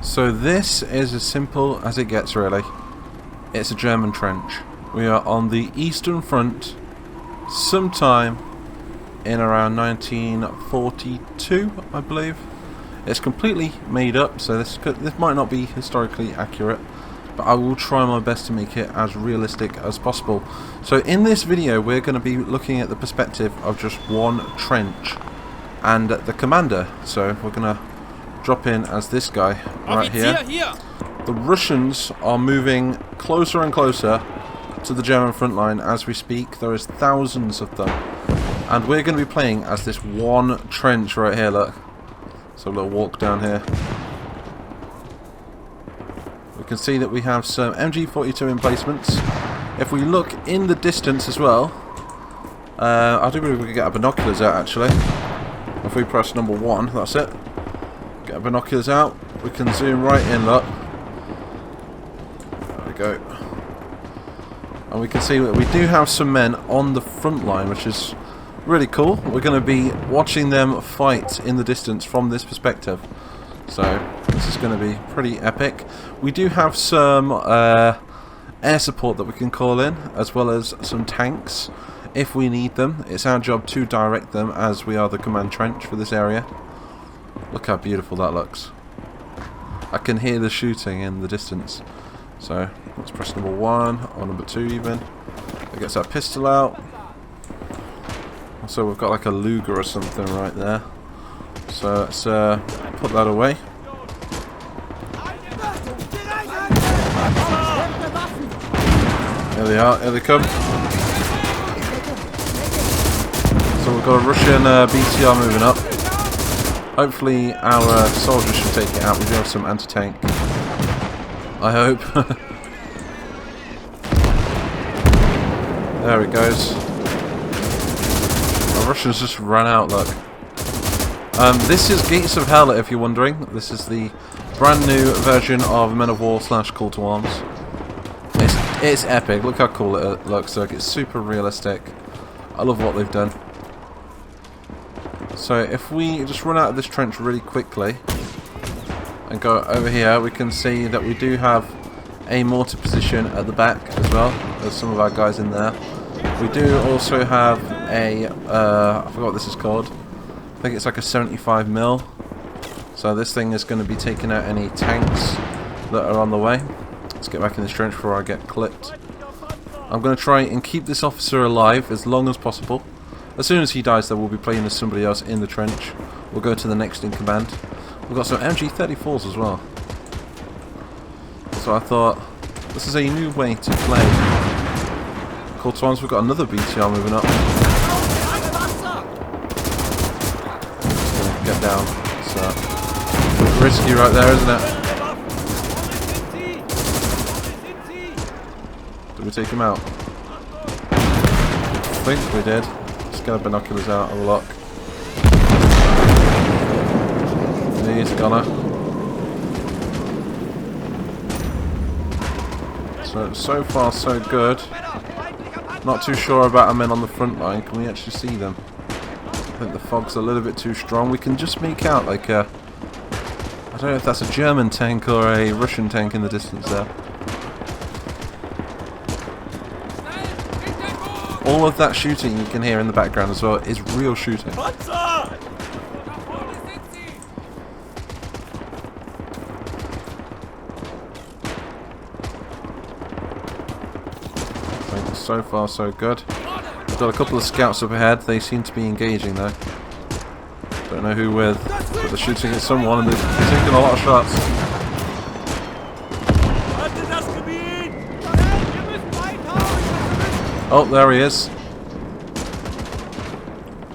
So this is as simple as it gets, really. It's a German trench. We are on the Eastern Front sometime in around 1942, I believe. It's completely made up, so this might not be historically accurate, but I will try my best to make it as realistic as possible. So in this video we're going to be looking at the perspective of just one trench and the commander. So we're going to drop in as this guy right here. The Russians are moving closer and closer to the German front line as we speak. There is thousands of them, and we're going to be playing as this one trench right here. Look, so a little walk down here. We can see that we have some MG42 emplacements. If we look in the distance as well, I do believe we can get our binoculars out actually. If we press number 1, that's it. Get our binoculars out. We can zoom right in. Look. There we go. And we can see that we do have some men on the front line, which is really cool. We're going to be watching them fight in the distance from this perspective. So this is going to be pretty epic. We do have some air support that we can call in, as well as some tanks if we need them. It's our job to direct them, as we are the command trench for this area. Look how beautiful that looks. I can hear the shooting in the distance. So let's press number 1 or number 2 even. It gets our pistol out. So we've got like a Luger or something right there. So let's put that away. There they are, here they come. So we've got a Russian BTR moving up. Hopefully our soldiers should take it out. We do have some anti-tank, I hope. There it goes. The Russians just ran out, look. This is Gates of Hell, if you're wondering. This is the brand new version of Men of War / Call to Arms. It's epic. Look how cool it looks. Like, it's super realistic. I love what they've done. So if we just run out of this trench really quickly and go over here, we can see that we do have a mortar position at the back as well. There's some of our guys in there. We do also have a I forgot what this is called. I think it's like a 75mm. So this thing is going to be taking out any tanks that are on the way. Let's get back in this trench before I get clipped. I'm going to try and keep this officer alive as long as possible. As soon as he dies, though, we'll be playing as somebody else in the trench. We'll go to the next in command. We've got some MG34s as well. So I thought, this is a new way to play. Call to Arms, we've got another BTR moving up. Just gonna get down. So, risky right there, isn't it? Did we take him out? I think we did. Let's get our binoculars out, have a look. He's gonna. So far so good. Not too sure about our men on the front line. Can we actually see them? I think the fog's a little bit too strong. We can just make out like a... I don't know if that's a German tank or a Russian tank in the distance there. All of that shooting you can hear in the background as well is real shooting. So far so good. We've got a couple of scouts up ahead. They seem to be engaging though. Don't know who with, but they're shooting at someone and they're taking a lot of shots. Oh, there he is.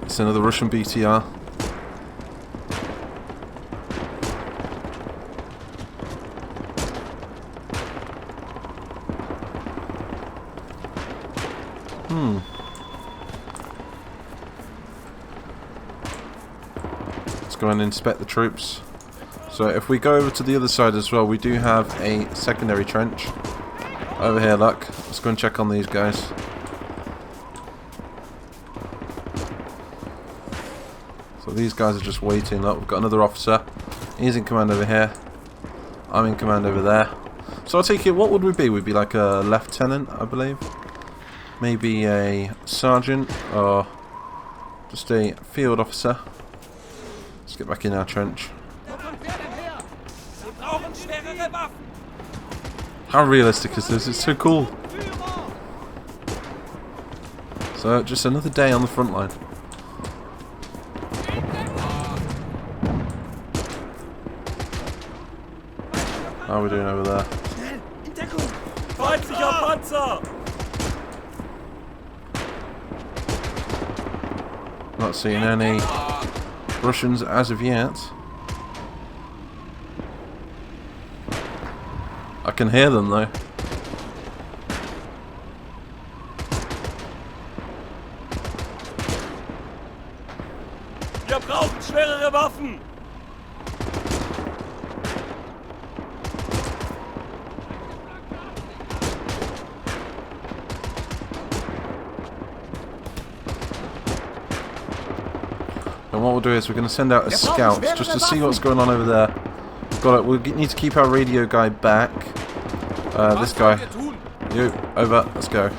It's another Russian BTR. Let's go and inspect the troops. So if we go over to the other side as well, we do have a secondary trench. Over here, look. Let's go and check on these guys. So these guys are just waiting. Look, we've got another officer. He's in command over here. I'm in command over there. So I take it, what would we be? We'd be like a lieutenant, I believe. Maybe a sergeant or just a field officer. Let's get back in our trench. How realistic is this? It's so cool. So just another day on the front line. How are we doing over there? Feindlicher Panzer! Not seeing any Russians as of yet. I can hear them though. Wir brauchen schwerere Waffen! And what we'll do is we're going to send out a scout just to see what's going on over there. Got it. We need to keep our radio guy back. This guy. You, over. Let's go.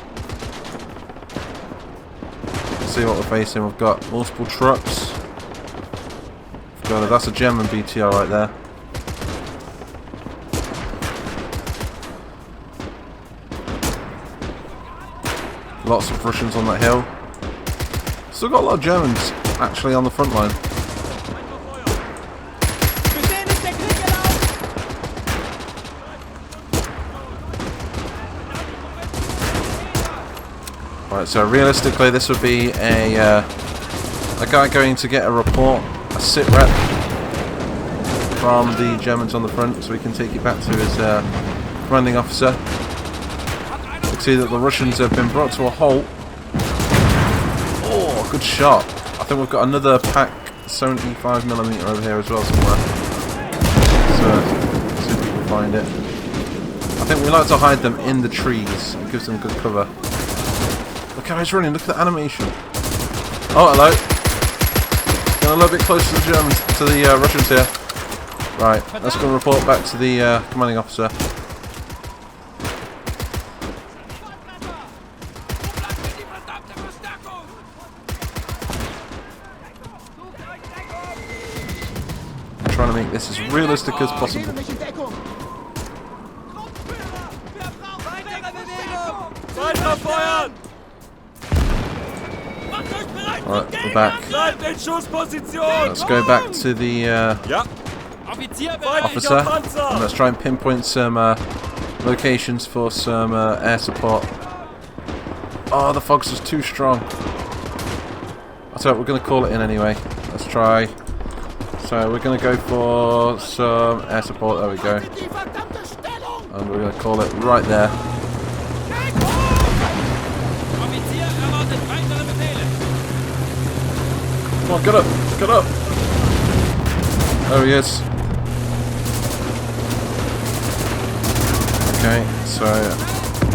Let's see what we're facing. We've got multiple trucks. Got it. That's a German BTR right there. Lots of Russians on that hill. Still got a lot of Germans actually on the front line. Right, so realistically this would be a guy going to get a report, a sit rep from the Germans on the front, so we can take it back to his commanding officer. You can see that the Russians have been brought to a halt. Oh, good shot. I think we've got another pack 75mm over here as well somewhere. So, let's see if we can find it. I think we like to hide them in the trees. It gives them good cover. Look how he's running, look at the animation. Oh, hello. Getting a little bit closer to the Germans, to the Russians here. Right, let's go report back to the commanding officer. Trying to make this as realistic as possible. Alright, we're back. Let's go back to the officer and let's try and pinpoint some locations for some air support. Oh, the fog's just too strong. I tell you what, we're going to call it in anyway. Let's try. So we're going to go for some air support. There we go. And we're going to call it right there. Come on, get up! Get up! There he is. Okay, so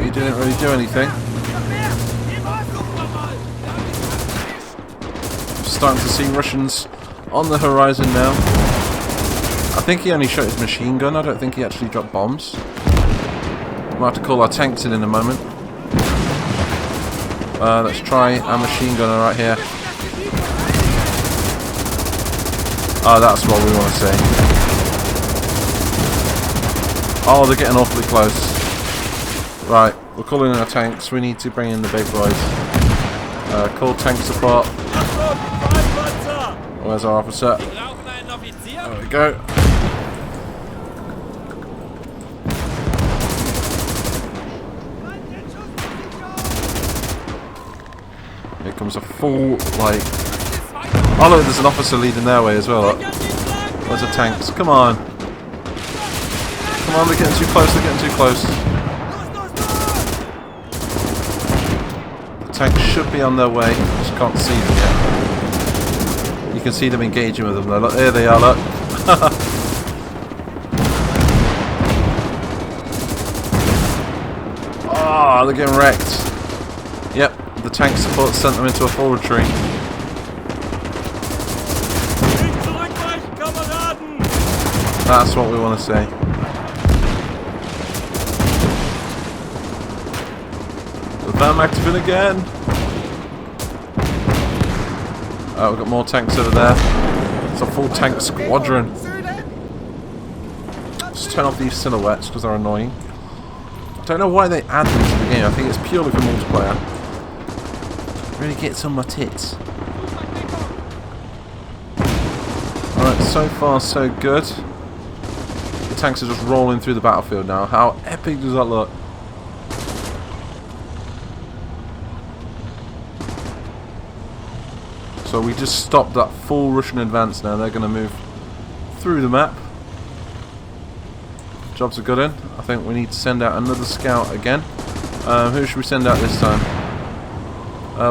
he didn't really do anything. Starting to see Russians on the horizon now. I think he only shot his machine gun. I don't think he actually dropped bombs. We'll have to call our tanks in a moment. Let's try our machine gunner right here. Oh, that's what we want to see. Oh, they're getting awfully close. Right, we're calling in our tanks. We need to bring in the big boys. Call tank support. Where's our officer? There we go. Here comes a full, like... Oh look, there's an officer leading their way as well. Look. Where's the tanks? Come on. Come on, they're getting too close, they're getting too close. The tanks should be on their way. Just can't see them yet. You can see them engaging with them though. Look, there they are, look. Oh, they're getting wrecked. Yep, the tank support sent them into a full retreat. That's what we want to see. I'm active in again. Oh, we've got more tanks over there. It's a full tank squadron. Just turn off these silhouettes because they're annoying. I don't know why they add them to the game. I think it's purely for multiplayer. Really gets on my tits. Alright, so far so good. The tanks are just rolling through the battlefield now. How epic does that look? So we just stopped that full Russian advance now. They're going to move through the map. Job's a good one. I think we need to send out another scout again. Who should we send out this time?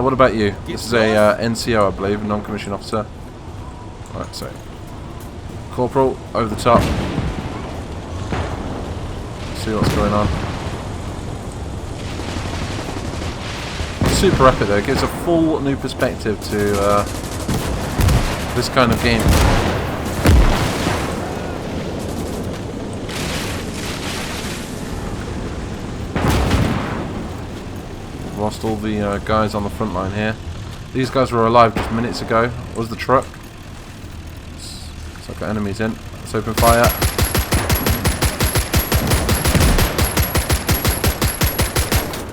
What about you? This is a NCO, I believe, a non-commissioned officer. Right, so Corporal, over the top. See what's going on. Super epic though, it gives a full new perspective to this kind of game. Lost all the guys on the front line here. These guys were alive just minutes ago. Was the truck? So I've got enemies in. Let's open fire.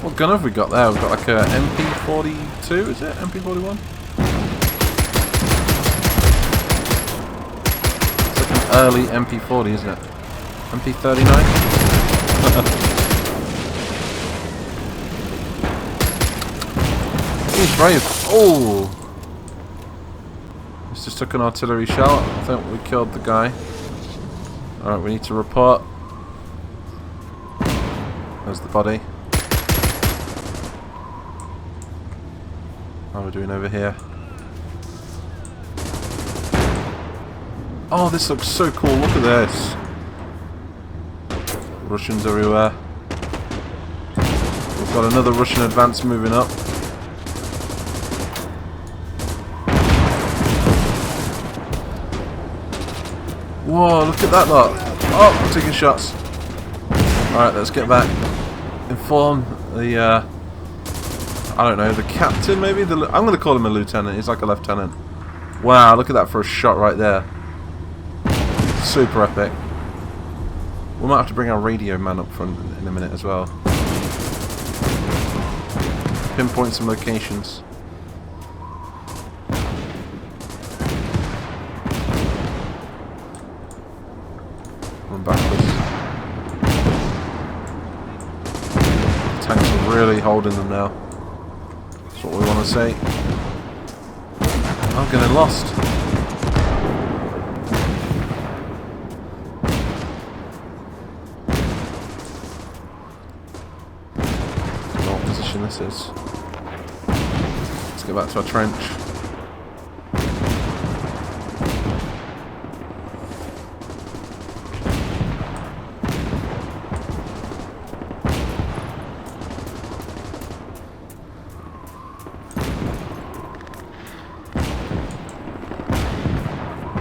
What gun have we got there? We've got like a MP42, is it? MP41? It's like an early MP40, isn't it? MP39? He's brave. Oh! This just took an artillery shell. I think we killed the guy. Alright, we need to report. There's the body. How are we doing over here? Oh, this looks so cool. Look at this. Russians everywhere. We've got another Russian advance moving up. Whoa, look at that lot. Oh, I'm taking shots. Alright, let's get back. Inform the, I don't know, the captain maybe? I'm going to call him a lieutenant. He's like a lieutenant. Wow, look at that for a shot right there. Super epic. We might have to bring our radio man up front in a minute as well. Pinpoint some locations. Run backwards. The tanks are really holding them now. That's what we want to see. I'm getting lost. What position this is. Let's get back to our trench.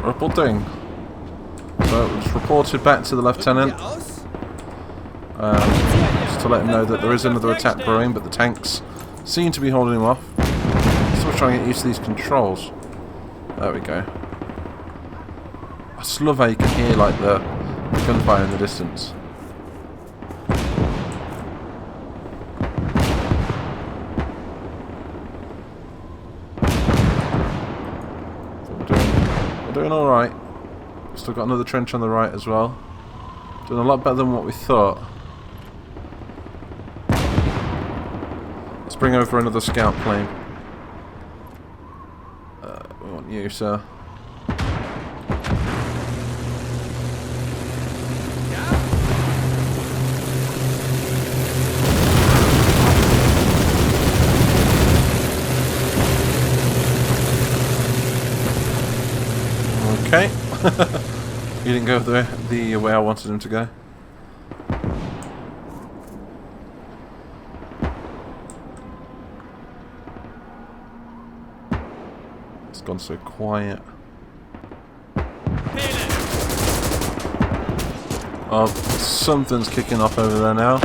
Reporting. So it was reported back to the lieutenant, just to let him know that there is another attack brewing, but the tanks seem to be holding him off. Still trying to get used to these controls. There we go. I just love how you can hear like the gunfire in the distance. Doing alright. Still got another trench on the right as well. Doing a lot better than what we thought. Let's bring over another scout plane. We want you, sir. Okay. He didn't go the way I wanted him to go. It's gone so quiet. Oh, something's kicking off over there now.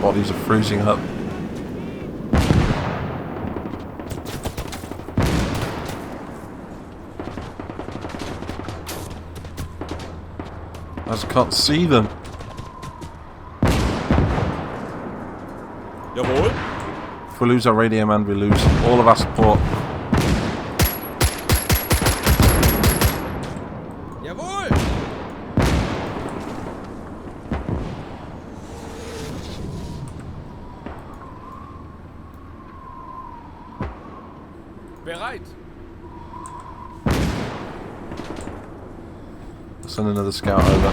bodies are freezing up. I just can't see them. Jawohl. If we lose our radio man, we lose all of our support. Jawohl. Bereit. Send another scout over.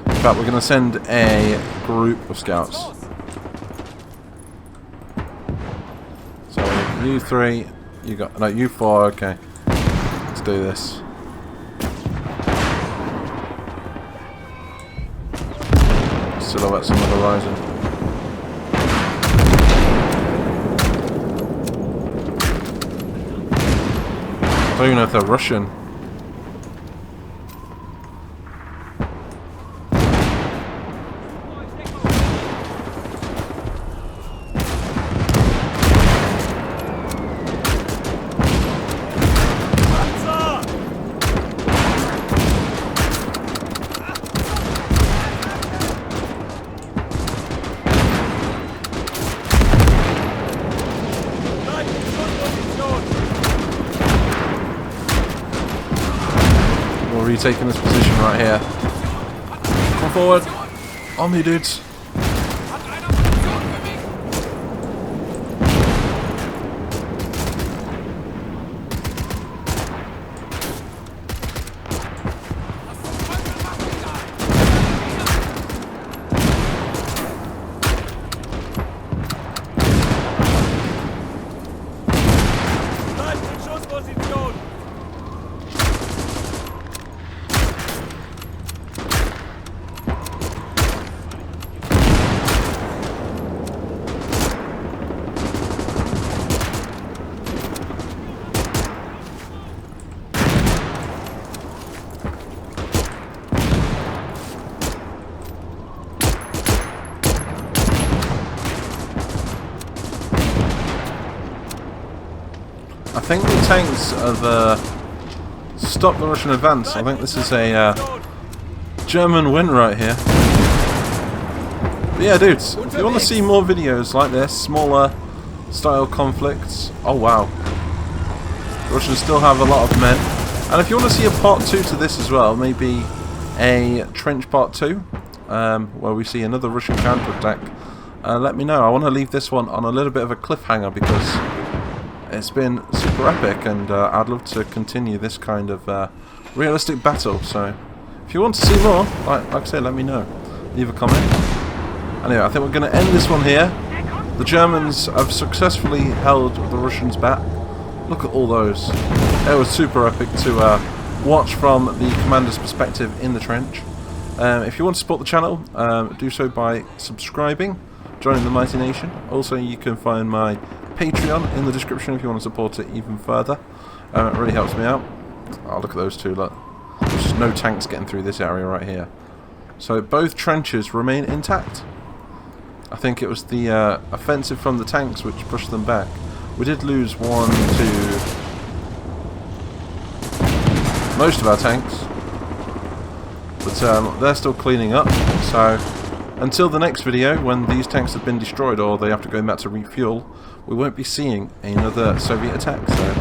In fact, we're going to send a group of scouts. So you three, you got no, you four. Okay, let's do this. Silhouettes on the horizon. I don't even know if they're Russian. We're retaking this position right here. Come forward. On me, dudes. I think the tanks have stopped the Russian advance. I think this is a German win right here. But yeah, dudes, if you want to see more videos like this, smaller style conflicts, oh wow. The Russians still have a lot of men. And if you want to see a part 2 to this as well, maybe a trench part 2, where we see another Russian counterattack, let me know. I want to leave this one on a little bit of a cliffhanger because it's been super epic, and I'd love to continue this kind of realistic battle. So if you want to see more, like I said, let me know. Leave a comment. Anyway, I think we're going to end this one here. The Germans have successfully held the Russians back. Look at all those. It was super epic to watch from the commander's perspective in the trench. If you want to support the channel, do so by subscribing, joining the Mighty Nation. Also, you can find my Patreon in the description if you want to support it even further. It really helps me out. Oh, look at those two, look. There's just no tanks getting through this area right here. So both trenches remain intact. I think it was the offensive from the tanks which pushed them back. We did lose most of our tanks, but they're still cleaning up. So until the next video, when these tanks have been destroyed or they have to go back to refuel, we won't be seeing another Soviet attack. So